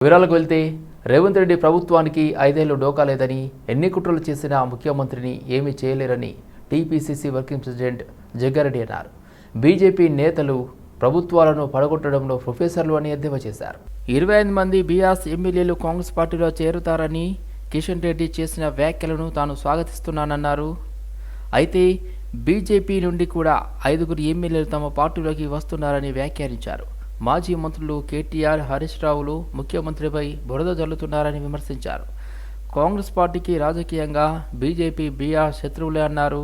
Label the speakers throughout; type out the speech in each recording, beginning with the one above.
Speaker 1: వివరాలకు వెళ్తే రేవంత్ రెడ్డి ప్రభుత్వానికి 5 ఏళ్లు డోకా లేదని, ఎన్ని కుట్రలు చేసినా ముఖ్యమంత్రిని ఏమీ చేయలేరని టీపీసీసీ వర్కింగ్ ప్రెసిడెంట్ జగ్గారెడ్డి అన్నారు. బీజేపీ నేతలు ప్రభుత్వాలను పడగొట్టడంలో ప్రొఫెసర్లు అని ఎద్దేవా చేశారు. 25 మంది బీఆర్ఎస్ ఎమ్మెల్యేలు కాంగ్రెస్ పార్టీలో చేరుతారని కిషన్ రెడ్డి చేసిన వ్యాఖ్యలను తాను స్వాగతిస్తున్నానన్నారు. అయితే బీజేపీ నుండి కూడా 5 ఎమ్మెల్యేలు తమ పార్టీలోకి వస్తున్నారని వ్యాఖ్యానించారు. మాజీ మంత్రులు కేటీఆర్, హరీష్ రావులు ముఖ్యమంత్రిపై బురద జల్లుతున్నారని విమర్శించారు. కాంగ్రెస్ పార్టీకి రాజకీయంగా బీజేపీ, బీఆర్ శత్రువులే అన్నారు.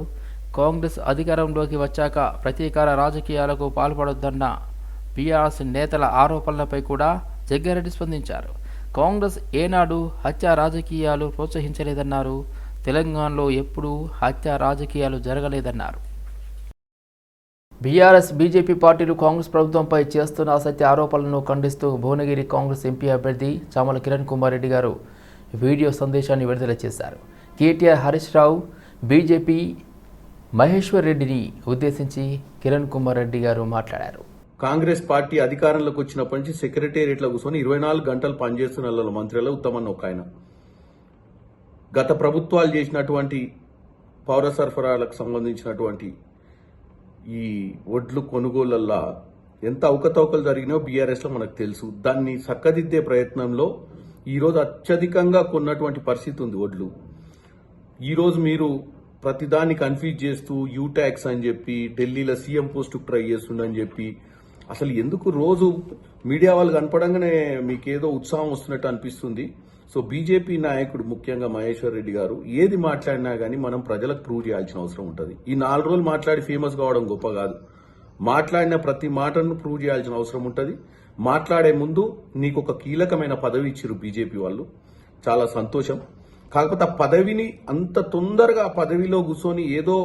Speaker 1: కాంగ్రెస్ అధికారంలోకి వచ్చాక ప్రతీకార రాజకీయాలకు పాల్పడొద్దన్న బీఆర్ఎస్ నేతల ఆరోపణలపై కూడా జగ్గారెడ్డి స్పందించారు. కాంగ్రెస్ ఏనాడు హత్య రాజకీయాలు ప్రోత్సహించలేదన్నారు. తెలంగాణలో ఎప్పుడూ హత్య రాజకీయాలు జరగలేదన్నారు. బీఆర్ఎస్, బీజేపీ పార్టీలు కాంగ్రెస్ ప్రభుత్వంపై చేస్తున్న అసత్య ఆరోపణలను ఖండిస్తూ భువనగిరి కాంగ్రెస్ ఎంపీ అభ్యర్థి చామల కిరణ్ కుమార్ రెడ్డి గారు వీడియో సందేశాన్ని విడుదల చేశారు. కేటీఆర్, హరీష్ రావు, బీజేపీ మహేశ్వర్ రెడ్డిని ఉద్దేశించి కిరణ్ కుమార్ రెడ్డి గారు మాట్లాడారు.
Speaker 2: కాంగ్రెస్ పార్టీ అధికారంలోకి వచ్చినప్పటి నుంచి సెక్రటేరియట్లో కూర్చొని 24 గంటలు పనిచేస్తున్న మంత్రులు ఉత్తమన్న ఒక ఆయన. గత ప్రభుత్వాలు చేసినటువంటి పౌర సరఫరాలకు సంబంధించినటువంటి ఈ ఒడ్లు కొనుగోళ్లల్లో ఎంత అవకతవకలు జరిగినాయో బీఆర్ఎస్లో మనకు తెలుసు. దాన్ని చక్కదిద్దే ప్రయత్నంలో ఈరోజు అత్యధికంగా కొన్నటువంటి పరిస్థితి ఉంది ఒడ్లు. ఈరోజు మీరు ప్రతిదాన్ని కన్ఫ్యూజ్ చేస్తూ యూ ట్యాక్స్ అని చెప్పి ఢిల్లీలో సీఎం పోస్టుకు ట్రై చేస్తుండని చెప్పి అసలు ఎందుకు రోజు మీడియా వాళ్ళు కనపడంగానే మీకేదో ఉత్సాహం వస్తున్నట్టు అనిపిస్తుంది. సో బీజేపీ నాయకుడు ముఖ్యంగా మహేశ్వర్ రెడ్డి గారు ఏది మాట్లాడినా కానీ మనం ప్రజలకు ప్రూవ్ చేయాల్సిన అవసరం ఉంటుంది. ఈ 4 రోజులు మాట్లాడి ఫేమస్ కావడం గొప్ప కాదు. మాట్లాడిన ప్రతి మాటను ప్రూవ్ చేయాల్సిన అవసరం ఉంటుంది. మాట్లాడే ముందు నీకు ఒక కీలకమైన పదవి ఇచ్చారు బీజేపీ వాళ్ళు, చాలా సంతోషం. కాకపోతే ఆ పదవిని అంత తొందరగా ఆ పదవిలో కూర్చొని ఏదో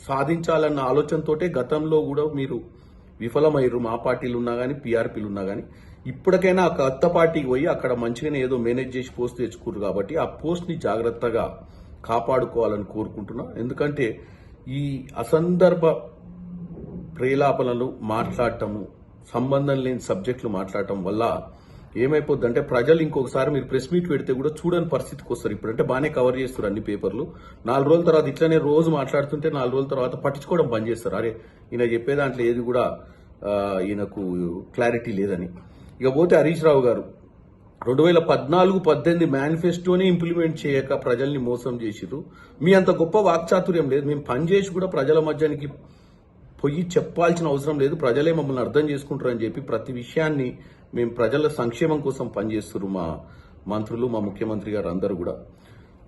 Speaker 2: సాధించాలన్న ఆలోచనతోటే గతంలో కూడా మీరు విఫలమయ్యారు. మా పార్టీలు ఉన్నా కానీ పీఆర్పీలు ఉన్నా కానీ ఇప్పటికైనా ఆ కొత్త పార్టీకి పోయి అక్కడ మంచిగానే ఏదో మేనేజ్ చేసి పోస్ట్ తెచ్చుకోరు కాబట్టి ఆ పోస్ట్ ని జాగ్రత్తగా కాపాడుకోవాలని కోరుకుంటున్నా. ఎందుకంటే ఈ అసందర్భ ప్రేలాపనలు మాట్లాడటము, సంబంధం లేని సబ్జెక్టులు మాట్లాడటం వల్ల ఏమైపోద్దంటే ప్రజలు ఇంకొకసారి మీరు ప్రెస్ మీట్ పెడితే కూడా చూడని పరిస్థితికి వస్తారు. ఇప్పుడంటే బాగానే కవర్ చేస్తారు అన్ని పేపర్లు. 4 రోజుల తర్వాత ఇట్లనే రోజు మాట్లాడుతుంటే 4 రోజుల తర్వాత పట్టించుకోవడం బంద్ చేస్తారు. అరే ఈయన చెప్పే దాంట్లో ఏది కూడా ఈయనకు క్లారిటీ లేదని. ఇక పోతే హరీష్ రావు గారు 2014-18 మేనిఫెస్టోని ఇంప్లిమెంట్ చేయక ప్రజల్ని మోసం చేసిరు. మీ అంత గొప్ప వాక్చాతుర్యం లేదు. మేము పనిచేసి కూడా ప్రజల మధ్యానికి పోయి చెప్పాల్సిన అవసరం లేదు, ప్రజలే మమ్మల్ని అర్థం చేసుకుంటారని చెప్పి ప్రతి విషయాన్ని మేము ప్రజల సంక్షేమం కోసం పనిచేస్తున్నారు మా మంత్రులు, మా ముఖ్యమంత్రి గారు అందరూ కూడా.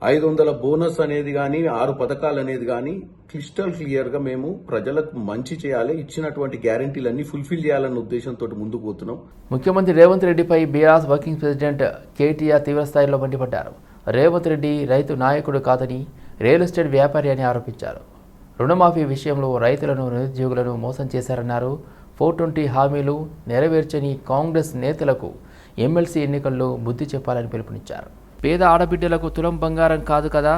Speaker 2: 500 బోనస్ అనేది కానీ 6 పథకాలు అనేది కానీ క్రిస్టల్ క్లియర్ గా మేము ప్రజలకు మంచి చేయాలి, ఇచ్చినటువంటి గ్యారంటీలన్నీ ఫుల్ఫిల్ చేయాలన్న ఉద్దేశంతో ముందుకు పోతున్నాం.
Speaker 1: ముఖ్యమంత్రి రేవంత్ రెడ్డిపై బీఆర్ఎస్ వర్కింగ్ ప్రెసిడెంట్ కేటీఆర్ తీవ్రస్థాయిలో మండిపడ్డారు. రేవంత్ రెడ్డి రైతు నాయకుడు కాదని, రియల్ ఎస్టేట్ వ్యాపారి అని ఆరోపించారు. రుణమాఫీ విషయంలో రైతులను, నిరుద్యోగులను మోసం చేశారన్నారు. 420 హామీలు నెరవేర్చని కాంగ్రెస్ నేతలకు ఎమ్మెల్సీ ఎన్నికల్లో బుద్ధి చెప్పాలని పిలుపునిచ్చారు. పేద ఆడబిడ్డలకు తులం బంగారం కాదు కదా,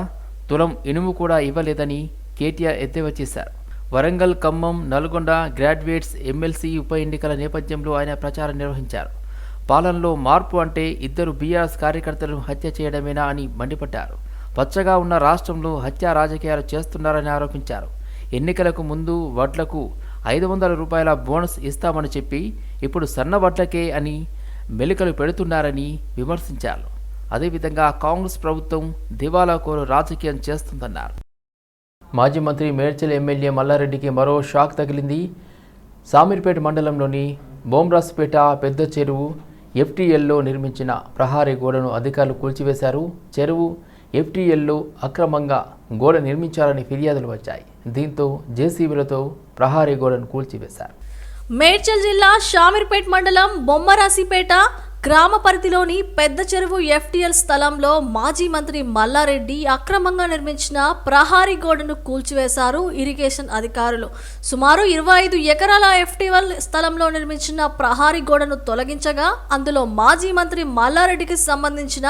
Speaker 1: తులం ఇనుము కూడా ఇవ్వలేదని కేటీఆర్ ఎద్దేవా చేశారు. వరంగల్, ఖమ్మం, నల్గొండ గ్రాడ్యుయేట్స్ ఎమ్మెల్సీ ఉప ఎన్నికల నేపథ్యంలో ఆయన ప్రచారం నిర్వహించారు. పాలనలో మార్పు అంటే 2 బీఆర్ఎస్ కార్యకర్తలను హత్య చేయడమేనా అని మండిపడ్డారు. పచ్చగా ఉన్న రాష్ట్రంలో హత్య రాజకీయాలు చేస్తున్నారని ఆరోపించారు. ఎన్నికలకు ముందు వడ్లకు 500 రూపాయల బోనస్ ఇస్తామని చెప్పి ఇప్పుడు సన్న వడ్లకే అని మెలికలు పెడుతున్నారని విమర్శించారు. అదేవిధంగా కాంగ్రెస్ ప్రభుత్వం దివాలాకోరు రాజకీయం చేస్తుందన్నారు. మాజీ మంత్రి మేడ్చల్ ఎమ్మెల్యే మల్లారెడ్డికి మరో షాక్ తగిలింది. సామీర్పేట మండలంలోని బోమ్రాస్పేట పెద్ద చెరువు ఎఫ్టీఎల్లో నిర్మించిన ప్రహారీ గోడను అధికారులు కూల్చివేశారు. చెరువు ఎఫ్టీఎల్లో అక్రమంగా గోడ నిర్మించారని ఫిర్యాదులు వచ్చాయి. దీంతో జేసీబీలతో ప్రహారీ గోడను కూల్చివేశారు.
Speaker 3: మేడ్చల్ జిల్లా షామీర్పేట్ మండలం బొమ్మరాసిపేట గ్రామ పరిధిలోని పెద్ద చెరువు ఎఫ్టీఎల్ స్థలంలో మాజీ మంత్రి మల్లారెడ్డి అక్రమంగా నిర్మించిన ప్రహారీ గోడను కూల్చివేశారు ఇరిగేషన్ అధికారులు. సుమారు 25 ఎకరాల ఎఫ్టీఎల్ స్థలంలో నిర్మించిన ప్రహారీ గోడను తొలగించగా అందులో మాజీ మంత్రి మల్లారెడ్డికి సంబంధించిన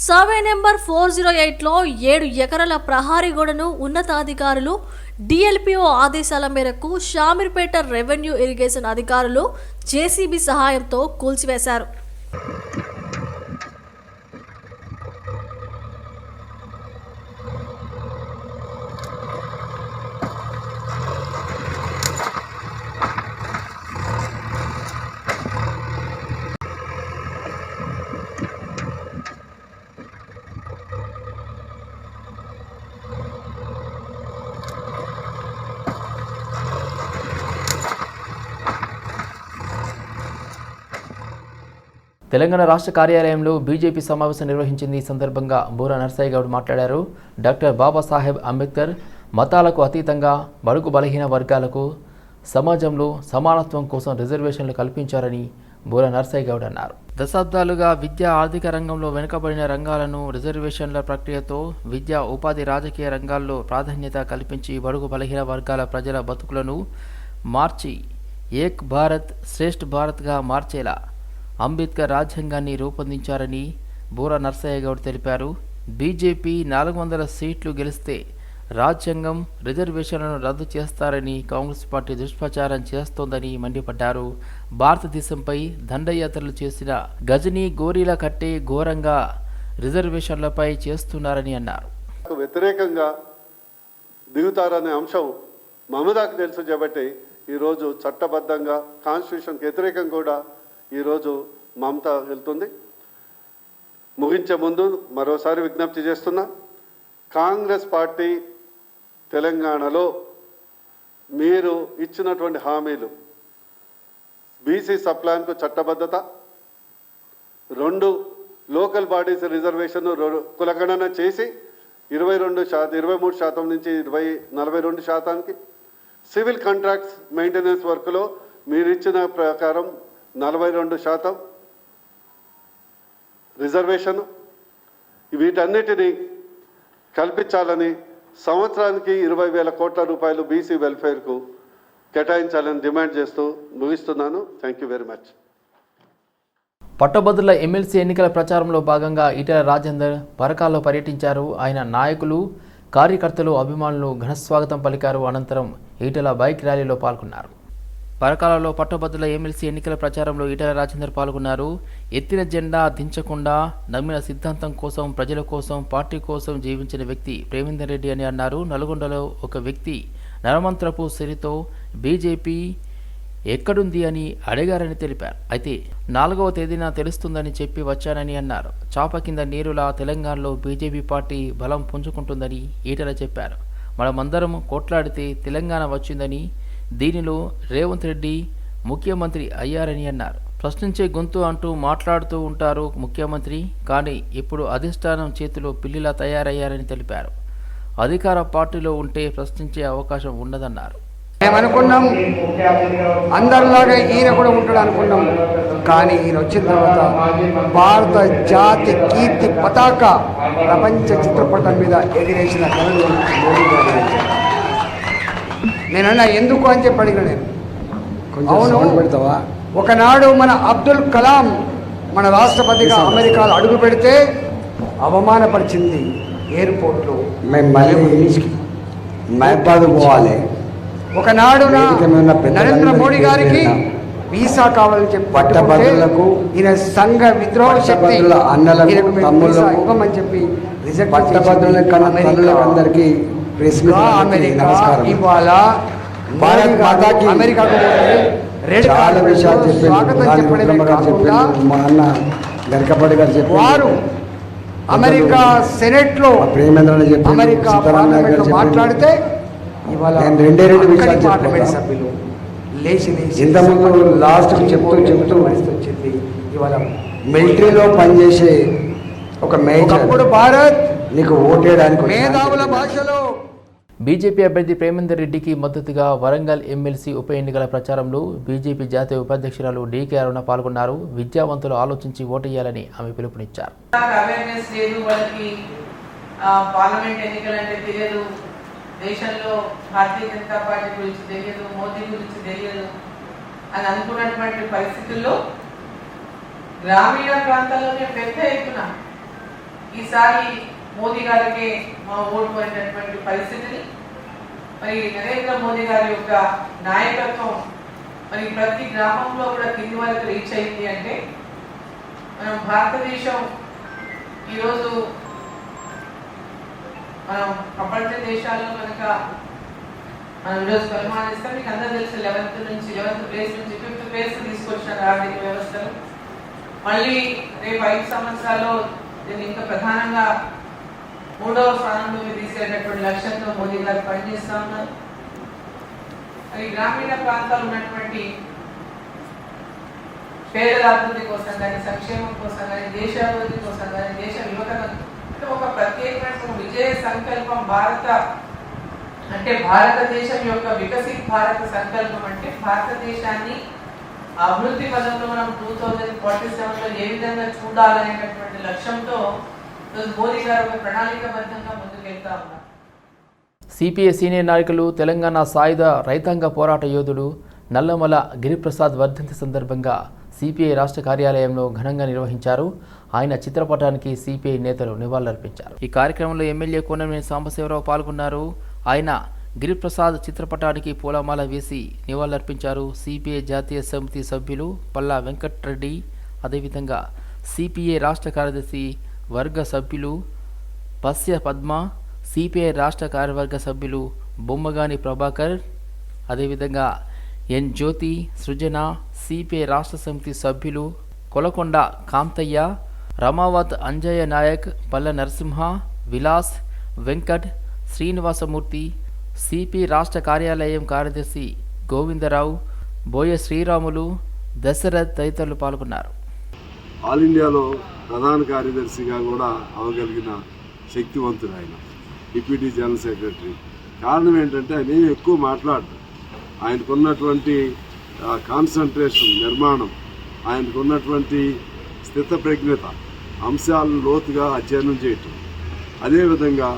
Speaker 3: సర్వే నెంబర్ 408లో 7 ఎకరాల ప్రహారీ గోడను ఉన్నతాధికారులు డిఎల్పిఓ ఆదేశాల మేరకు షామీర్పేట రెవెన్యూ ఇరిగేషన్ అధికారులు జేసీబీ సహాయంతో కూల్చివేశారు.
Speaker 1: తెలంగాణ రాష్ట్ర కార్యాలయంలో బీజేపీ సమావేశం నిర్వహించింది. ఈ సందర్భంగా బూరా నర్సయ్య గౌడ్ మాట్లాడారు. డాక్టర్ బాబాసాహెబ్ అంబేద్కర్ మతాలకు అతీతంగా బడుగు బలహీన వర్గాలకు సమాజంలో సమానత్వం కోసం రిజర్వేషన్లు కల్పించారని బూరా నర్సయ్య గౌడ్ అన్నారు. దశాబ్దాలుగా విద్యా ఆర్థిక రంగంలో వెనుకబడిన రంగాలను రిజర్వేషన్ల ప్రక్రియతో విద్యా ఉపాధి రాజకీయ రంగాల్లో ప్రాధాన్యత కల్పించి బడుగు బలహీన వర్గాల ప్రజల బతుకులను మార్చి ఏక్ భారత్ శ్రేష్ఠ్ భారత్గా మార్చేలా అంబేద్కర్ రాజ్యాంగాన్ని రూపొందించారని బూరా నర్సయ్య గౌడ్ తెలిపారు. బీజేపీ 400 సీట్లు గెలిస్తే రాజ్యాంగం రిజర్వేషన్లను రద్దు చేస్తారని కాంగ్రెస్ పార్టీ దుష్ప్రచారం చేస్తోందని మండిపడ్డారు. భారతదేశంపై దండయాత్రలు చేసిన గజనీ గోరీల కట్టే ఘోరంగా రిజర్వేషన్లపై చేస్తున్నారని అన్నారు.
Speaker 4: వ్యతిరేకంగా దిగుతారనే అంశం మమతాకు తెలుసు కాబట్టి ఈరోజు చట్టబద్ధంగా కాన్స్టిట్యూషన్కి వ్యతిరేకం కూడా ఈరోజు మమత వెళ్తుంది. ముగించే ముందు మరోసారి విజ్ఞప్తి చేస్తున్నా, కాంగ్రెస్ పార్టీ తెలంగాణలో మీరు ఇచ్చినటువంటి హామీలు బీసీ సప్లాన్కు చట్టబద్ధత, 2 లోకల్ బాడీస్ రిజర్వేషన్ కులగణన చేసి 23% నుంచి 42%, సివిల్ కాంట్రాక్ట్స్ మెయింటెనెన్స్ వర్క్లో మీరు ఇచ్చిన ప్రకారం 42% రిజర్వేషన్, వీటన్నిటినీ కల్పించాలని సంవత్సరానికి 20,000 కోట్ల రూపాయలు బీసీ వెల్ఫేర్కు కేటాయించాలని డిమాండ్ చేస్తూ ముగిస్తున్నాను. Thank you very much.
Speaker 1: పట్టభద్రుల ఎమ్మెల్సీ ఎన్నికల ప్రచారంలో భాగంగా ఈటెల రాజేందర్ పరకాల్లో పర్యటించారు. ఆయన నాయకులు, కార్యకర్తలు, అభిమానులు ఘనస్వాగతం పలికారు. అనంతరం ఈటెల బైక్ ర్యాలీలో పాల్గొన్నారు. పరకాలలో పట్టభద్రుల ఎమ్మెల్సీ ఎన్నికల ప్రచారంలో ఈటెల రాజేందర్ పాల్గొన్నారు. ఎత్తిన జెండా దించకుండా నమ్మిన సిద్ధాంతం కోసం, ప్రజల కోసం, పార్టీ కోసం జీవించిన వ్యక్తి ప్రేమేందర్ రెడ్డి అని అన్నారు. నల్గొండలో ఒక వ్యక్తి నరమంత్రపు సిరితో బీజేపీ ఎక్కడుంది అని అడిగారని తెలిపారు. అయితే 4వ తేదీన తెలుస్తుందని చెప్పి వచ్చానని అన్నారు. చాప కింద నీరులా తెలంగాణలో బీజేపీ పార్టీ బలం పుంజుకుంటుందని ఈటెల చెప్పారు. మనమందరం కొట్లాడితే తెలంగాణ వచ్చిందని, దీనిలో రేవంత్ రెడ్డి ముఖ్యమంత్రి అయ్యారని అన్నారు. ప్రశ్నించే గొంతు అంటూ మాట్లాడుతూ ఉంటారు ముఖ్యమంత్రి, కానీ ఇప్పుడు అధిష్టానం చేతిలో పిల్లిలా తయారయ్యారని తెలిపారు. అధికార పార్టీలో ఉంటే ప్రశ్నించే అవకాశం ఉండదన్నారు.
Speaker 5: మేమనుకున్నాం అందరిలాగా ఈయన కూడా ఉంటాడు అనుకున్నాం, కానీ ఈయన వచ్చిన తర్వాత భారత జాతి కీర్తి పతాక ప్రపంచ చిత్రపటం మీద ఎగిరేసిన ఘనత మోడీ గారు. నేనన్నా ఎందుకు అని చెప్పి అడిగిన నేను. అవును, ఒకనాడు మన అబ్దుల్ కలాం మన రాష్ట్రపతిగా అమెరికాలో అడుగు పెడితే అవమానపరిచింది ఎయిర్పోర్ట్లో. మేము పోవాలి. ఒకనాడు నరేంద్ర మోడీ గారికి వీసా కావాలని చెప్పి పట్టభద్రులకు ఈయన సంఘ విద్రోహ శక్తి అన్నలకు తమ్ముళ్ళకు అని చెప్పి పట్టభద్రులకు అందరికీ అమెరికా ఇవాళ భారత్ మాతాకి అమెరికాకు చాలా విషయాలు చెప్పి మా అన్న గరికపాటి గారు చెప్పి వారు అమెరికా సెనెట్ లో ప్రేమేంద్ర చెప్పి అమెరికా పార్లమెంట్ లో మాట్లాడితే ఇవాళ నేను రెండే విషయాలు పార్లమెంట్ సభ్యులు లేచి ఇంతకుముందు లాస్ట్ చెప్తూ వచ్చింది. ఇవాళ మిలిటరీలో పనిచేసే ఒక మేజర్ భారత్ నీకు ఓటేయడానికి మేధావుల భాషలో.
Speaker 1: బీజేపీ అభ్యర్థి ప్రేమేందర్ రెడ్డికి మద్దతుగా వరంగల్ ఎమ్మెల్సీ ఉప ఎన్నికల ప్రచారంలో బీజేపీ జాతీయ ఉపాధ్యక్షురాలు డీకే అరుణ పాల్గొన్నారు. విద్యావంతులు ఆలోచించి ఓటేయాలని ఆమె పిలుపునిచ్చారు.
Speaker 6: పార్లమెంట్ ఎన్నికలంటే తెలియదు, దేశంలో భారతీయ జనతా పార్టీ గురించి తెలియదు, మోదీ గురించి తెలియదు అని అనుకున్నటువంటి పరిస్థితుల్లో గ్రామీణ ప్రాంతాల్లోనే పెద్ద ఎత్తున ఈసారి మోదీ గారికి మా ఓటు అనేటటువంటి పరిస్థితిని, మరి నరేంద్ర మోదీ గారి యొక్క నాయకత్వం మరి ప్రతి గ్రామంలో కూడా కింది వరకు రీచ్ అయింది అంటే మనం భారతదేశం ఈరోజు మనం ప్రపంచ దేశాల్లో కనుక మనం ఈరోజు పరిమాణిస్తాం. మీకు అందరూ తెలుసు 11th ప్లేస్ నుంచి 5th ప్లేస్ తీసుకొచ్చిన ఆర్థిక వ్యవస్థలు. మళ్ళీ రేపు 5 సంవత్సరాల్లో దీన్ని ఇంకా ప్రధానంగా 3వ స్థానంలోకి తీసుకెళ్ళేటటువంటి లక్ష్యంతో మోదీ గారు పనిచేస్తా ఉన్నారు. మరి గ్రామీణ ప్రాంతాలు ఉన్నటువంటి పేదల అభివృద్ధి కోసం కానీ, సంక్షేమం కోసం కానీ, దేశాభివృద్ధి కోసం కానీ, దేశ యువతను అంటే ఒక ప్రత్యేకమైన విజయ సంకల్పం భారతదేశం యొక్క వికసిత్ భారత సంకల్పం అంటే భారతదేశాన్ని అభివృద్ధి పదంలో మనం 2047లో ఏ విధంగా చూడాలనేటటువంటి లక్ష్యంతో మోదీ గారు ఒక ప్రణాళికబద్ధంగా ముందుకెళ్తా ఉన్నారు.
Speaker 1: సిపిఐ సీనియర్ నాయకులు తెలంగాణ సాయుధ రైతాంగ పోరాట యోధుడు నల్లమల గిరిప్రసాద్ వర్ధంతి సందర్భంగా సిపిఐ రాష్ట్ర కార్యాలయంలో ఘనంగా నిర్వహించారు. ఆయన చిత్రపటానికి సిపిఐ నేతలు నివాళులర్పించారు. ఈ కార్యక్రమంలో ఎమ్మెల్యే కోనమనేని సాంబశివరావు పాల్గొన్నారు. ఆయన గిరిప్రసాద్ చిత్రపటానికి పూలమాల వేసి నివాళులర్పించారు. సిపిఐ జాతీయ సమితి సభ్యులు పల్లా వెంకట్రెడ్డి, అదేవిధంగా సిపిఐ రాష్ట్ర కార్యదర్శి వర్గ సభ్యులు పస్య పద్మ, సిపిఐ రాష్ట్ర కార్యవర్గ సభ్యులు బొమ్మగాని ప్రభాకర్, అదేవిధంగా ఎన్ జ్యోతి, సృజన, సిపిఐ రాష్ట్ర సమితి సభ్యులు కొలకొండ కాంతయ్య, రమావత్ అంజయ్య నాయక్, పల్ల నరసింహ, విలాస్, వెంకట్, శ్రీనివాసమూర్తి, సిపి రాష్ట్ర కార్యాలయం కార్యదర్శి గోవిందరావు, బోయ శ్రీరాములు, దశరథ్ తదితరులు పాల్గొన్నారు.
Speaker 7: ఆల్ ఇండియాలో ప్రధాన కార్యదర్శిగా కూడా అవగలిగిన శక్తివంతుడు ఆయన, డిప్యూటీ జనరల్ సెక్రటరీ. కారణం ఏంటంటే ఆయన ఎక్కువ మాట్లాడదు. ఆయనకున్నటువంటి కాన్సన్ట్రేషన్, నిర్మాణం, ఆయనకున్నటువంటి స్థితప్రజ్ఞత, అంశాలను లోతుగా అధ్యయనం చేయటం, అదేవిధంగా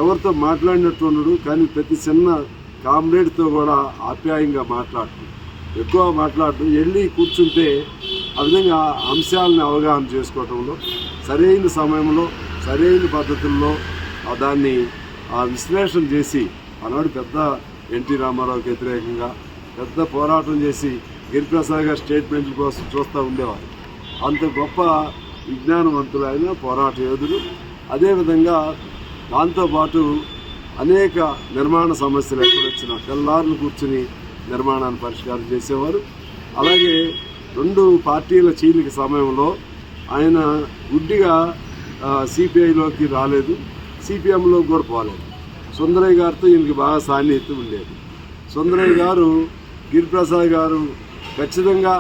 Speaker 7: ఎవరితో మాట్లాడినట్టు ఉండడు, కానీ ప్రతి చిన్న కామ్రేడ్తో కూడా ఆప్యాయంగా మాట్లాడటం, ఎక్కువ మాట్లాడటం, వెళ్ళి కూర్చుంటే ఆ విధంగా అంశాలను అవగాహన చేసుకోవటంలో సరైన సమయంలో సరైన పద్ధతుల్లో దాన్ని విశ్లేషణ చేసి, ఆనాడు పెద్ద ఎన్టీ రామారావుకి వ్యతిరేకంగా పెద్ద పోరాటం చేసి గిరిప్రసాద్ గారు స్టేట్మెంట్ల కోసం చూస్తూ ఉండేవారు. అంత గొప్ప విజ్ఞానవంతులు ఆయన, పోరాట యోధుడు. అదేవిధంగా దాంతోపాటు అనేక నిర్మాణ సమస్యలు ఎక్కడొచ్చినా తెల్లారులు కూర్చుని నిర్మాణాన్ని పరిష్కారం చేసేవారు. అలాగే 2 పార్టీల చీలిక సమయంలో ఆయన గుడ్డిగా సిపిఐలోకి రాలేదు, సిపిఎంలోకి కూడా పోలేదు. సుందరయ్య గారితో ఈయనకి బాగా సాన్నిహిత్యం ఉండేది. సుందరయ్య గారు గిరిప్రసాద్ గారు ఖచ్చితంగా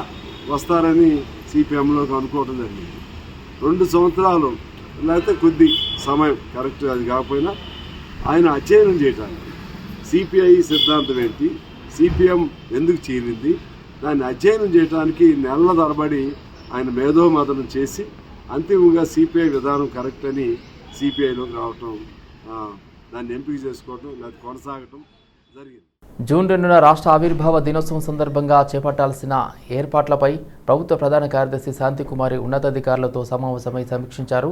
Speaker 7: వస్తారని సిపిఎంలోకి అనుకోవడం జరిగింది. 2 సంవత్సరాలు లేకపోతే కొద్ది సమయం, కరెక్ట్ అది కాకపోయినా, ఆయన అధ్యయనం చేయడానికి సిపిఐ సిద్ధాంతం ఏంటి, సిపిఎం ఎందుకు చీలింది, దాన్ని అధ్యయనం చేయడానికి నెలల తరబడి ఆయన మేధోమథనం చేసి అంతిమంగా సిపిఐ విధానం కరెక్ట్ అని సిపిఐలోకి రావటం, దాన్ని ఎంపిక చేసుకోవటం లేదా కొనసాగటం జరిగింది.
Speaker 1: జూన్ 2న రాష్ట్ర ఆవిర్భావ దినోత్సవం సందర్భంగా చేపట్టాల్సిన ఏర్పాట్లపై ప్రభుత్వ ప్రధాన కార్యదర్శి శాంతికుమారి ఉన్నతాధికారులతో సమావేశమై సమీక్షించారు.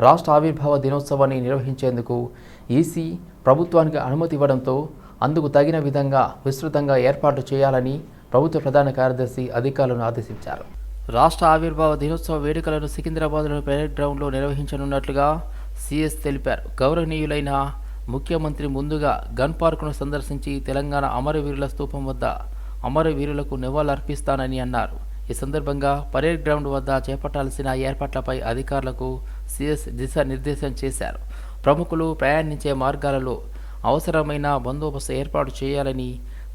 Speaker 1: రాష్ట్ర ఆవిర్భావ దినోత్సవాన్ని నిర్వహించేందుకు ఈసీ ప్రభుత్వానికి అనుమతి ఇవ్వడంతో అందుకు తగిన విధంగా విస్తృతంగా ఏర్పాటు చేయాలని ప్రభుత్వ ప్రధాన కార్యదర్శి అధికారులను ఆదేశించారు. రాష్ట్ర ఆవిర్భావ దినోత్సవ వేడుకలను సికింద్రాబాద్లోని పరేడ్ గ్రౌండ్లో నిర్వహించనున్నట్లుగా సిఎస్ తెలిపారు. గౌరవనీయులైన ముఖ్యమంత్రి ముందుగా గన్ పార్కును సందర్శించి తెలంగాణ అమరవీరుల స్తూపం వద్ద అమరవీరులకు నివాళులర్పిస్తానని అన్నారు. ఈ సందర్భంగా పరేడ్ గ్రౌండ్ వద్ద చేపట్టాల్సిన ఏర్పాట్లపై అధికారులకు సిఎస్ దిశానిర్దేశం చేశారు. ప్రముఖులు ప్రయాణించే మార్గాలలో అవసరమైన బందోబస్తు ఏర్పాటు చేయాలని,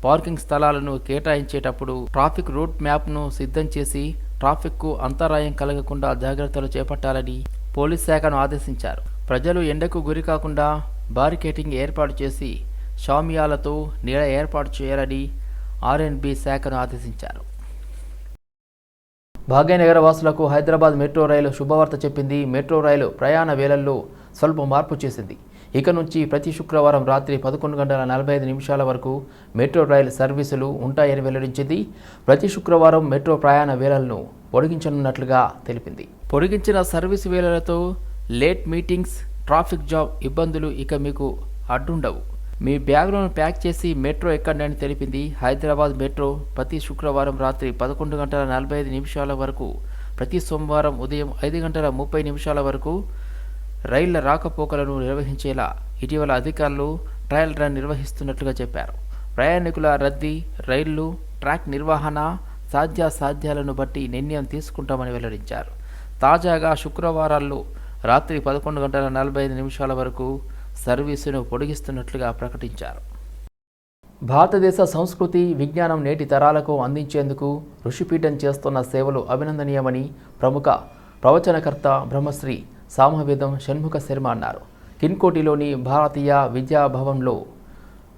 Speaker 1: పార్కింగ్ స్థలాలను కేటాయించేటప్పుడు ట్రాఫిక్ రూట్ మ్యాప్ను సిద్ధం చేసి ట్రాఫిక్కు అంతరాయం కలగకుండా జాగ్రత్తలు చేపట్టాలని పోలీస్ శాఖను ఆదేశించారు. ప్రజలు ఎండకు గురి కాకుండా బారికేటింగ్ ఏర్పాటు చేసి షామియాలతో నీడ ఏర్పాటు చేయాలని ఆర్ఎండ్బి శాఖను ఆదేశించారు. భాగ్యనగర వాసులకు హైదరాబాద్ మెట్రో రైలు శుభవార్త చెప్పింది. మెట్రో రైలు ప్రయాణ వేళల్లో స్వల్ప మార్పు చేసింది. ఇక నుంచి ప్రతి శుక్రవారం రాత్రి 11:45 వరకు మెట్రో రైలు సర్వీసులు ఉంటాయని వెల్లడించింది. ప్రతి శుక్రవారం మెట్రో ప్రయాణ వేళలను పొడిగించనున్నట్లుగా తెలిపింది. పొడిగించిన సర్వీసు వేళలతో లేట్ మీటింగ్స్, ట్రాఫిక్ జామ్ ఇబ్బందులు ఇక మీకు అడ్డుండవు. మీ బ్యాగులను ప్యాక్ చేసి మెట్రో ఎక్కండి అని తెలిపింది. హైదరాబాద్ మెట్రో ప్రతి శుక్రవారం రాత్రి 11:45 వరకు, ప్రతి సోమవారం ఉదయం 5:30 వరకు రైళ్ల రాకపోకలను నిర్వహించేలా ఇటీవల అధికారులు ట్రయల్ రన్ నిర్వహిస్తున్నట్లుగా చెప్పారు. ప్రయాణికుల రద్దీ, రైళ్లు, ట్రాక్ నిర్వహణ సాధ్యాసాధ్యాలను బట్టి నిర్ణయం తీసుకుంటామని వెల్లడించారు. తాజాగా శుక్రవారాల్లో రాత్రి 11:45 వరకు సర్వీసును పొడిగిస్తున్నట్లుగా ప్రకటించారు. భారతదేశ సంస్కృతి విజ్ఞానం నేటి తరాలకు అందించేందుకు ఋషిపీఠం చేస్తున్న సేవలు అభినందనీయమని ప్రముఖ ప్రవచనకర్త బ్రహ్మశ్రీ సామవేదం షణ్ముఖ శర్మ అన్నారు. కిన్కోటిలోని భారతీయ విద్యాభవన్లో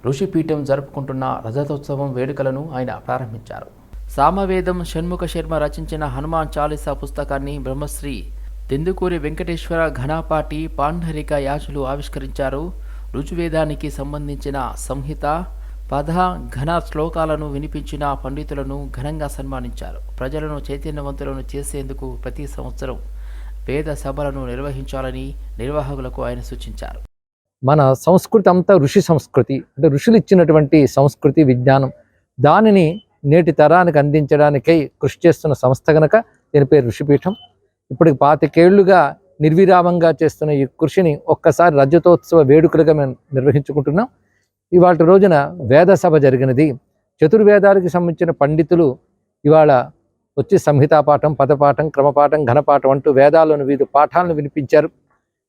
Speaker 1: ఋషిపీఠం జరుపుకుంటున్న రజతోత్సవం వేడుకలను ఆయన ప్రారంభించారు. సామవేదం షణ్ముఖ శర్మ రచించిన హనుమాన్ చాలీసా పుస్తకాన్ని బ్రహ్మశ్రీ తెందుకూరి వెంకటేశ్వర ఘనాపాటి పాండరిక యాజులు ఆవిష్కరించారు. ఋజువేదానికి సంబంధించిన సంహిత పద ఘన శ్లోకాలను వినిపించిన పండితులను ఘనంగా సన్మానించారు. ప్రజలను చైతన్యవంతులను చేసేందుకు ప్రతి సంవత్సరం వేద సభలను నిర్వహించాలని నిర్వాహకులకు ఆయన సూచించారు.
Speaker 8: మన సంస్కృతి అంతా ఋషి సంస్కృతి, అంటే ఋషులు ఇచ్చినటువంటి సంస్కృతి విజ్ఞానం, దానిని నేటి తరానికి అందించడానికై కృషి చేస్తున్న సంస్థ కనుక దీని పేరు ఋషిపీఠం. ఇప్పటికి 25 ఏళ్లుగా నిర్విరామంగా చేస్తున్న ఈ కృషిని ఒక్కసారి రజతోత్సవ వేడుకలుగా మేము నిర్వహించుకుంటున్నాం. ఇవాళ రోజున వేద సభ జరిగినది. చతుర్వేదాలకు సంబంధించిన పండితులు ఇవాళ వచ్చి సంహితాపాఠం, పదపాఠం, క్రమపాఠం, ఘనపాఠం అంటూ వేదాలను వివిధ పాఠాలను వినిపించారు.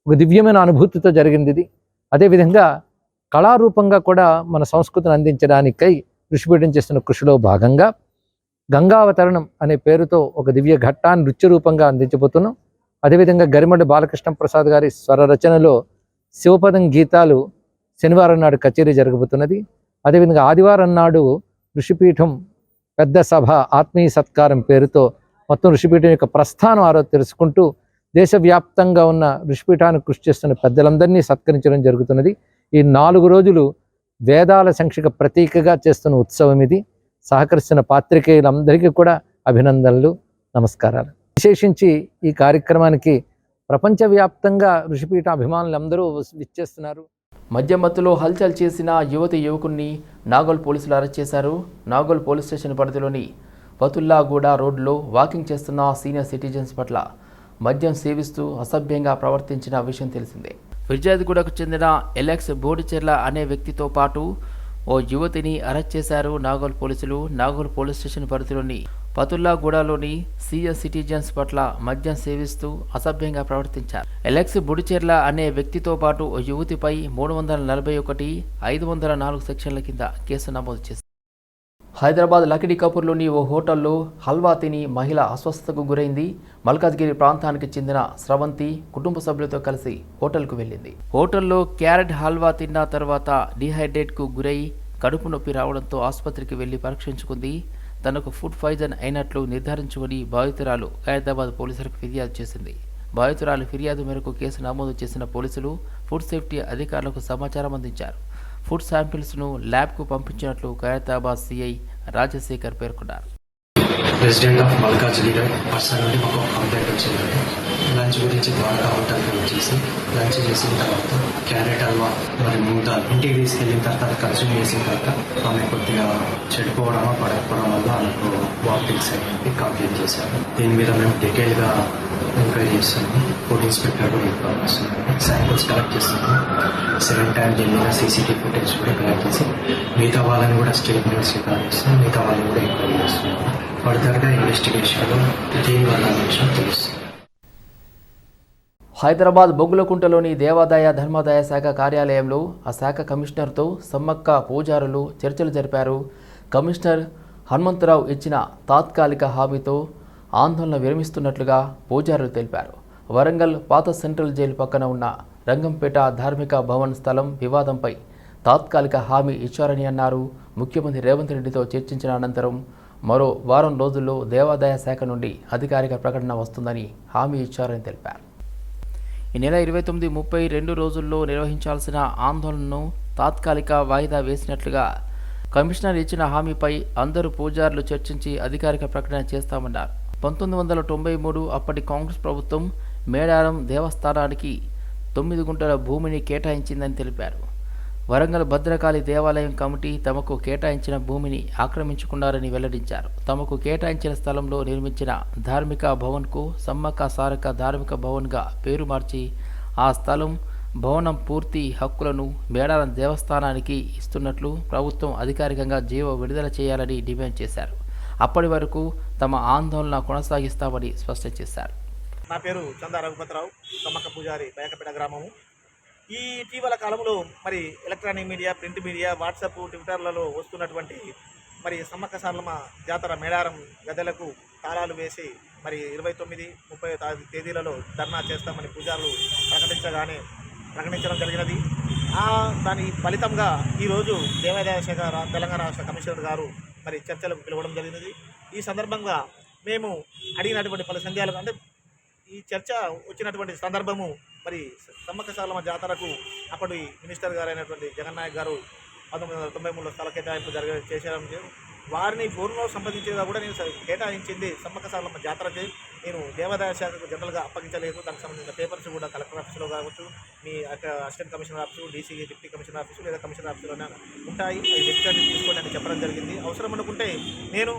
Speaker 8: ఒక దివ్యమైన అనుభూతితో జరిగింది ఇది. అదేవిధంగా కళారూపంగా కూడా మన సంస్కృతిని అందించడానికై ఋషిపీఠం చేస్తున్న కృషిలో భాగంగా గంగావతరణం అనే పేరుతో ఒక దివ్య ఘట్టాన్ని నృత్య రూపంగా అందించబోతున్నాం. అదేవిధంగా గరిమడ్డ బాలకృష్ణ ప్రసాద్ గారి స్వర రచనలో శివపదం గీతాలు శనివారం నాడు కచేరీ జరగబోతున్నది. అదేవిధంగా ఆదివారం నాడు ఋషిపీఠం పెద్ద సభ ఆత్మీయ సత్కారం పేరుతో మొత్తం ఋషిపీఠం యొక్క ప్రస్థానం ఆరో తెలుసుకుంటూ దేశవ్యాప్తంగా ఉన్న ఋషిపీఠానికి కృషి చేస్తున్న పెద్దలందరినీ సత్కరించడం జరుగుతున్నది. ఈ 4 రోజులు వేదాల సంక్షిక ప్రతీకగా చేస్తున్న ఉత్సవం ఇది. సహకరిస్తున్న పాత్రికేయులందరికీ కూడా అభినందనలు, నమస్కారాలు. విశేషించి ఈ కార్యక్రమానికి ప్రపంచవ్యాప్తంగా ఋషిపీఠ అభిమానులు అందరూ విచ్చేస్తున్నారు.
Speaker 1: మద్యం మత్తులో హల్చల్ చేసిన యువకుణ్ణి నాగోల్ పోలీసులు అరెస్ట్ చేశారు. నాగోల్ పోలీస్ స్టేషన్ పరిధిలోని పతుల్లాగూడ రోడ్లో వాకింగ్ చేస్తున్న సీనియర్ సిటిజన్స్ పట్ల మద్యం సేవిస్తూ అసభ్యంగా ప్రవర్తించిన విషయం తెలిసిందే. ఫిర్యాదుగూడకు చెందిన ఎలెక్స్ బోడిచెర్ల అనే వ్యక్తితో పాటు ఓ యువతిని అరెస్ట్ చేశారు నాగోల్ పోలీసులు. నాగోల్ పోలీస్ స్టేషన్ పరిధిలోని పతుల్లాగూడలోని సీనియర్ సిటిజన్స్ పట్ల మద్యం సేవిస్తూ అసభ్యంగా ప్రవర్తించారు. ఎలెక్స్ బుడిచెర్ల అనే వ్యక్తితో పాటు ఓ యువతిపై 341, 504 సెక్షన్ల కింద కేసు నమోదు చేశారు. హైదరాబాద్ లకిడీ కపూర్లోని ఓ హోటల్లో హల్వా తిని మహిళ అస్వస్థతకు గురైంది. మల్కాజ్గిరి ప్రాంతానికి చెందిన స్రవంతి కుటుంబ సభ్యులతో కలిసి హోటల్కు వెళ్ళింది. హోటల్లో క్యారెట్ హల్వా తిన్న తర్వాత డీహైడ్రేట్కు గురై కడుపు నొప్పి రావడంతో ఆసుపత్రికి వెళ్లి పరీక్షించుకుంది. తనకు ఫుడ్ పాయిజన్ అయినట్లు నిర్ధారించుకుని బాధితురాలు ఖైరతాబాద్ పోలీసులకు ఫిర్యాదు చేసింది. బాధితురాలు ఫిర్యాదు మేరకు కేసు నమోదు చేసిన పోలీసులు ఫుడ్ సేఫ్టీ అధికారులకు సమాచారం అందించారు. ఫుడ్ శాంపిల్స్ను ల్యాబ్కు పంపించినట్లు ఖైరతాబాద్ సిఐ రాజశేఖర్ పేర్కొన్నారు.
Speaker 9: ప్రెసిడెంట్ ఆఫ్ మల్కాజ్గిరి పర్సన్ నుండి మాకు కంప్లైంట్ వచ్చిందండి. లంచ్ గురించి ద్వారకా హోటల్కి వచ్చేసి లంచ్ చేసిన తర్వాత క్యారెట్ హల్వా మరి మూతాలు ఇంటికి తీసుకెళ్ళిన తర్వాత కన్స్యూమ్ చేసిన తర్వాత ఆమె కొద్దిగా చెడిపోవడమా పడకపోవడం వల్ల ఆమెకు వామిటింగ్స్ అయ్యి కంప్లైంట్ చేశారు. దీని మీద మేము డీటెయిల్గా ఎంక్వైరీ చేస్తున్నాము. ఫుడ్ ఇన్స్పెక్టర్ కూడా ఇన్ఫార్మ్ చేస్తున్నాము. శాంపిల్స్ కలెక్ట్ చేస్తున్నాము. 7 times వెళ్ళిన సీసీటీవీ ఫుటేజ్ కూడా కలెక్ట్ చేసి మిగతా వాళ్ళని కూడా స్టేట్మెంట్స్ రికార్డ్ చేస్తున్నాం. మిగతా వాళ్ళని కూడా ఎంక్వైరీ చేస్తున్నాము. ఫర్దర్గా ఇన్వెస్టిగేషన్లో దీని వల్ల విషయం తెలుస్తుంది.
Speaker 1: హైదరాబాద్ బొగ్గులకుంటలోని దేవాదాయ ధర్మాదాయ శాఖ కార్యాలయంలో ఆ శాఖ కమిషనర్తో సమ్మక్క పూజారులు చర్చలు జరిపారు. కమిషనర్ హనుమంతరావు ఇచ్చిన తాత్కాలిక హామీతో ఆందోళన విరమిస్తున్నట్లుగా పూజారులు తెలిపారు. వరంగల్ పాత సెంట్రల్ జైలు పక్కన ఉన్న రంగంపేట ధార్మిక భవన్ స్థలం వివాదంపై తాత్కాలిక హామీ ఇచ్చారని అన్నారు. ముఖ్యమంత్రి రేవంత్ రెడ్డితో చర్చించిన అనంతరం మరో వారం రోజుల్లో దేవాదాయ శాఖ నుండి అధికారిక ప్రకటన వస్తుందని హామీ ఇచ్చారని తెలిపారు. ఈ నెల 29, 30 2 రోజుల్లో నిర్వహించాల్సిన ఆందోళనను తాత్కాలిక వాయిదా వేసినట్లుగా కమిషనర్ ఇచ్చిన హామీపై అందరూ పూజారులు చర్చించి అధికారిక ప్రకటన చేస్తామన్నారు. 1993 అప్పటి కాంగ్రెస్ ప్రభుత్వం మేడారం దేవస్థానానికి 9 గుంటల భూమిని కేటాయించిందని తెలిపారు. వరంగల్ భద్రకాళి దేవాలయం కమిటీ తమకు కేటాయించిన భూమిని ఆక్రమించుకున్నారని వెల్లడించారు. తమకు కేటాయించిన స్థలంలో నిర్మించిన ధార్మిక భవన్కు సమ్మక్క సారక్క ధార్మిక భవన్గా పేరు మార్చి ఆ స్థలం భవనం పూర్తి హక్కులను మేడారం దేవస్థానానికి ఇస్తున్నట్లు ప్రభుత్వం అధికారికంగా జీవో విడుదల చేయాలని డిమాండ్ చేశారు. అప్పటి వరకు తమ ఆందోళన కొనసాగిస్తామని స్పష్టం చేశారు.
Speaker 10: నా పేరు చందా రఘుపతిరావు, సమ్మక్క పూజారి బయకపేట గ్రామము. ఈ ఇటీవల కాలంలో మరి electronic media, print media, WhatsApp, ట్విట్టర్లలో వస్తున్నటువంటి మరి సమ్మక్క సారలమ్మ జాతర మేడారం గద్దెలకు తాళాలు వేసి మరి 29, 30 తేదీలలో ధర్నా చేస్తామని పూజారులు ప్రకటించడం జరిగినది. దాని ఫలితంగా ఈరోజు దేవాదాయ శాఖ తెలంగాణ రాష్ట్ర కమిషనర్ గారు మరి చర్చలకు పిలవడం జరిగినది. ఈ సందర్భంగా మేము అడిగినటువంటి పలు సందేహాలు అంటే ఈ చర్చ వచ్చినటువంటి సందర్భము మరి సమ్మక్క సారలమ్మ జాతరకు అప్పటి మినిస్టర్ గారు అయినటువంటి జగన్నాయక్ గారు 1993లో స్థల కేటాయింపు చేశారని వారిని ఫోన్లో సంప్రదించేగా కూడా నేను కేటాయించింది సమ్మక్క సారలమ్మ జాతరకి. నేను దేవాదాయ శాఖకు జనరల్గా అప్పగించలేదు. దానికి సంబంధించిన పేపర్స్ కూడా కలెక్టర్ ఆఫీసులో కావచ్చు, మీ assistant commissioner office, DC deputy commissioner office లేదా కమిషనర్ ఆఫీసులోనే ఉంటాయి. అవి వ్యక్తిగతంగా తీసుకోండి అని చెప్పడం జరిగింది. అవసరం అనుకుంటే నేను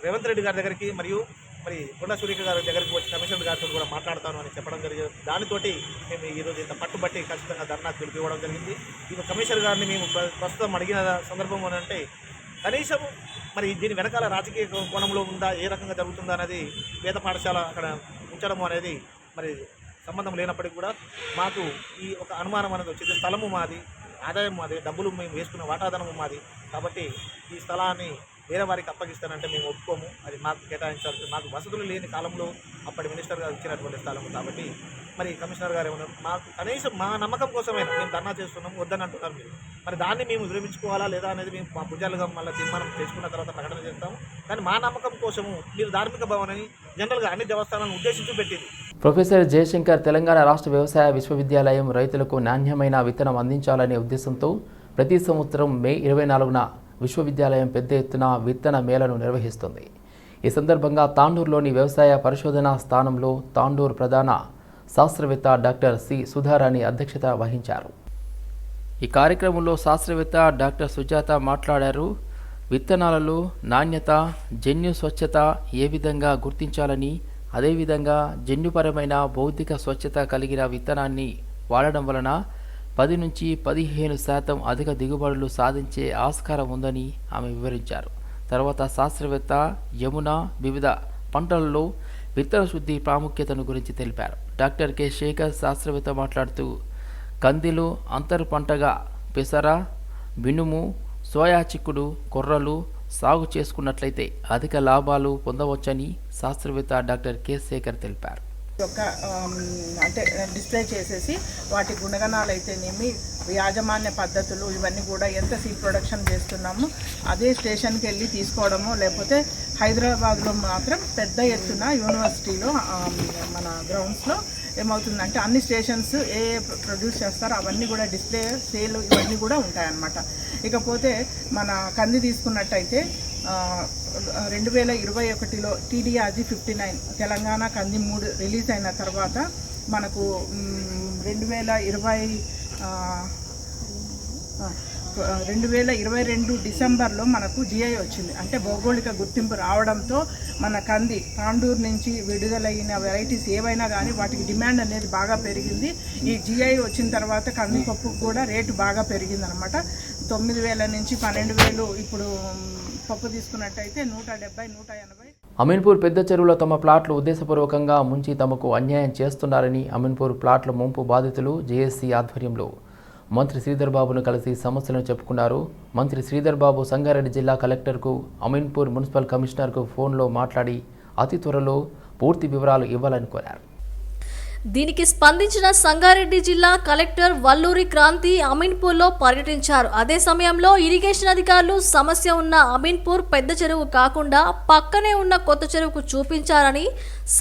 Speaker 10: రేవంత్ రెడ్డి గారి దగ్గరికి మరియు మరి కొండా సురేఖ గారి దగ్గరికి వచ్చి కమిషనర్ గారితో కూడా మాట్లాడతాను అని చెప్పడం జరిగింది. దానితోటి మేము ఈరోజు ఇంత పట్టుబట్టి ఖచ్చితంగా ధర్నాకు పిలిపివ్వడం జరిగింది. ఇది కమిషనర్ గారిని మేము ప్రస్తుతం అడిగిన సందర్భం అంటే కనీసం మరి దీని వెనకాల రాజకీయ కోణంలో ఉందా, ఏ రకంగా జరుగుతుందా అనేది వేద పాఠశాల అక్కడ ఉంచడం అనేది మరి సంబంధం లేనప్పటికీ కూడా మాకు ఈ ఒక అనుమానం అనేది వచ్చింది. స్థలము మాది, ఆదాయం మాది, డబ్బులు మేము వేసుకున్న వాటాధనము మాది. కాబట్టి ఈ స్థలాన్ని వేరే వారికి అప్పగిస్తానంటే మేము ఒప్పుకోము. అది మాకు కేటాయించాల్సి, మాకు వసతులు లేని కాలంలో అప్పటి మినిస్టర్ గారు ఇచ్చినటువంటి స్థలము. కాబట్టి మరి కమిషనర్ గారు ఏమన్నారు, మాకు కనీసం మా నమ్మకం కోసమైనా మేము ధర్నా చేస్తున్నాము, వద్దని అంటున్నారు మీరు. మరి దాన్ని మేము విరమించుకోవాలా లేదా అనేది మేము మా భుజాలుగా మళ్ళీ తీర్మానం చేసుకున్న తర్వాత ప్రకటన చేస్తాము. కానీ మా నమ్మకం కోసము మీరు ధార్మిక భవనని జనరల్గా అన్ని దేవస్థానాలను ఉద్దేశించి పెట్టింది.
Speaker 1: ప్రొఫెసర్ జయశంకర్ తెలంగాణ రాష్ట్ర వ్యవసాయ విశ్వవిద్యాలయం రైతులకు నాణ్యమైన విత్తనం అందించాలనే ఉద్దేశంతో ప్రతి సంవత్సరం మే 24న విశ్వవిద్యాలయం పెద్ద ఎత్తున విత్తన మేళను నిర్వహిస్తుంది. ఈ సందర్భంగా తాండూరులోని వ్యవసాయ పరిశోధనా స్థానంలో తాండూరు ప్రధాన శాస్త్రవేత్త డాక్టర్ సి సుధారాణి అధ్యక్షత వహించారు. ఈ కార్యక్రమంలో శాస్త్రవేత్త డాక్టర్ సుజాత మాట్లాడారు. విత్తనాలలో నాణ్యత, జన్యు స్వచ్ఛత ఏ విధంగా గుర్తించాలని, అదేవిధంగా జన్యుపరమైన బౌద్ధిక స్వచ్ఛత కలిగిన విత్తనాన్ని వాడడం వలన 10 నుంచి 15% అధిక దిగుబడులు సాధించే ఆస్కారం ఉందని ఆమె వివరించారు. తర్వాత శాస్త్రవేత్త యమున వివిధ పంటలలో విత్తన శుద్ధి ప్రాముఖ్యతను గురించి తెలిపారు. డాక్టర్ కె శేఖర్ శాస్త్రవేత్త మాట్లాడుతూ కందిలు అంతర్ పంటగా పెసర, మినుము, సోయా చిక్కుడు, కొర్రలు సాగు చేసుకున్నట్లయితే అధిక లాభాలు పొందవచ్చని శాస్త్రవేత్త డాక్టర్ కె శేఖర్ తెలిపారు.
Speaker 6: అంటే డిస్ప్లే చేసేసి వాటి గుణగణాలు అయితేనేమి, యాజమాన్య పద్ధతులు ఇవన్నీ కూడా ఎంత సీడ్ ప్రొడక్షన్ చేస్తున్నాము అదే స్టేషన్కి వెళ్ళి తీసుకోవడము, లేకపోతే హైదరాబాద్లో మాత్రం పెద్ద ఎత్తున యూనివర్సిటీలో మన గ్రౌండ్స్లో ఏమవుతుందంటే అన్ని స్టేషన్స్ ఏ ప్రొడ్యూస్ చేస్తారో అవన్నీ కూడా డిస్ప్లే, సేల్ ఇవన్నీ కూడా ఉంటాయన్నమాట. ఇకపోతే మన కంది తీసుకున్నట్టయితే 2021లో TDRG 59 తెలంగాణ కంది 3 రిలీజ్ అయిన తర్వాత మనకు 2022 డిసెంబర్లో మనకు GI వచ్చింది. అంటే భౌగోళిక గుర్తింపు రావడంతో మన కంది తాండూరు నుంచి విడుదలైన వెరైటీస్ ఏవైనా కానీ వాటికి డిమాండ్ అనేది బాగా పెరిగింది. ఈ GI వచ్చిన తర్వాత కందిపప్పుకు కూడా రేటు బాగా పెరిగిందనమాట. 9,000 నుంచి 12,000. ఇప్పుడు పప్పు తీసుకున్నట్టయితే 170, 180.
Speaker 1: అమీన్పూర్ పెద్ద చెరువులో తమ ప్లాట్లు ఉద్దేశపూర్వకంగా ముంచి తమకు అన్యాయం చేస్తున్నారని అమీన్పూర్ ప్లాట్ల ముంపు బాధితులు జేఏసీ ఆధ్వర్యంలో మంత్రి శ్రీధర్ బాబును కలిసి సమస్యలను చెప్పుకున్నారు. మంత్రి శ్రీధర్ బాబు సంగారెడ్డి జిల్లా కలెక్టర్కు, అమీన్పూర్ మున్సిపల్ కమిషనర్కు ఫోన్లో మాట్లాడి అతి త్వరలో పూర్తి వివరాలు ఇవ్వాలని కోరారు.
Speaker 3: దీనికి స్పందించిన సంగారెడ్డి జిల్లా కలెక్టర్ వల్లూరి క్రాంతి అమీన్పూర్లో పర్యటించారు. అదే సమయంలో ఇరిగేషన్ అధికారులు సమస్య ఉన్న అమీన్పూర్ పెద్ద చెరువు కాకుండా పక్కనే ఉన్న కొత్త చెరువుకు చూపించారని,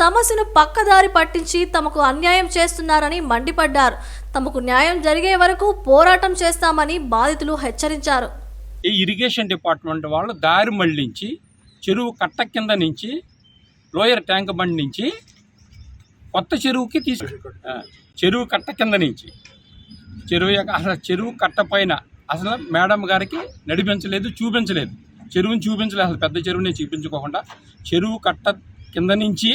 Speaker 3: సమస్యను పక్కదారి పట్టించి తమకు అన్యాయం చేస్తున్నారని మండిపడ్డారు. తమకు న్యాయం జరిగే వరకు పోరాటం చేస్తామని బాధితులు హెచ్చరించారు.
Speaker 11: ఈ ఇరిగేషన్ డిపార్ట్మెంట్ వాళ్ళు దారి మళ్లించి చెరువు కట్ట కింద నుంచి లోయర్ ట్యాంక్ బండ్ నుంచి కొత్త చెరువుకి చెరువు కట్ట కింద నుంచి చెరువు కట్ట పైన అసలు మేడం గారికి నడిపించలేదు, చూపించలేదు. చెరువుని చూపించలేదు, అసలు పెద్ద చెరువుని చూపించుకోకుండా చెరువు కట్ట కింద నుంచి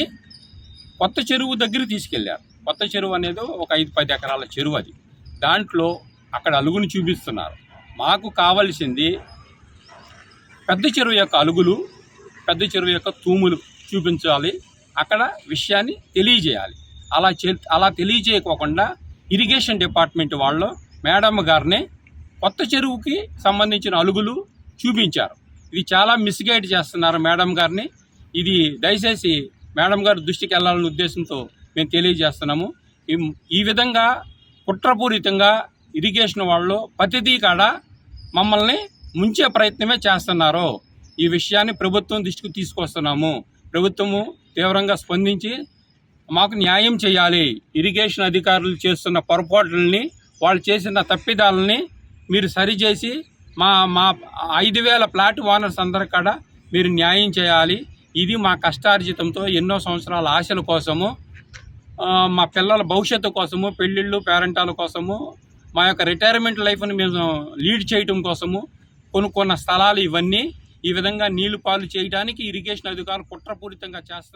Speaker 11: కొత్త చెరువు దగ్గరికి తీసుకెళ్లారు. కొత్త చెరువు అనేది ఒక 5-10 ఎకరాల చెరువు. అది దాంట్లో అక్కడ అలుగుని చూపిస్తున్నారు. మాకు కావాల్సింది పెద్ద చెరువు యొక్క అలుగులు, పెద్ద చెరువు యొక్క తూములు చూపించాలి, అక్కడ విషయాన్ని తెలియజేయాలి. అలా తెలియజేయకోకుండా ఇరిగేషన్ డిపార్ట్మెంట్ వాళ్ళు మేడం గారిని కొత్త చెరువుకి సంబంధించిన అలుగులు చూపించారు. ఇది చాలా మిస్గైడ్ చేస్తున్నారు మేడం గారిని. ఇది దయచేసి మేడం గారి దృష్టికి వెళ్ళాలనే ఉద్దేశంతో మేము తెలియజేస్తున్నాము. ఈ విధంగా కుట్రపూరితంగా ఇరిగేషన్ వాళ్ళు ప్రతిదీ కాడ మమ్మల్ని ముంచే ప్రయత్నమే చేస్తున్నారు. ఈ విషయాన్ని ప్రభుత్వం దృష్టికి తీసుకొస్తున్నాము. ప్రభుత్వము తీవ్రంగా స్పందించి మాకు న్యాయం చేయాలి. ఇరిగేషన్ అధికారులు చేస్తున్న పొరపాట్లని, వాళ్ళు చేసిన తప్పిదాలని మీరు సరిచేసి మా 5,000 ప్లాట్ ఓనర్స్ అందరి కాడ మీరు న్యాయం చేయాలి. ఇది మా కష్టార్జితంతో ఎన్నో సంవత్సరాల ఆశల కోసము, మా పిల్లల భవిష్యత్తు కోసము, పెళ్ళిళ్ళు పేరెంటాల కోసము, మా యొక్క రిటైర్మెంట్ లైఫ్ని మేము లీడ్ చేయటం కోసము కొనుక్కున్న స్థలాలు ఇవన్నీ ఈ విధంగా నీళ్లు పాలు చేయడానికి ఇరిగేషన్ అధికారులు కుట్రపూరితంగా చేస్తారు.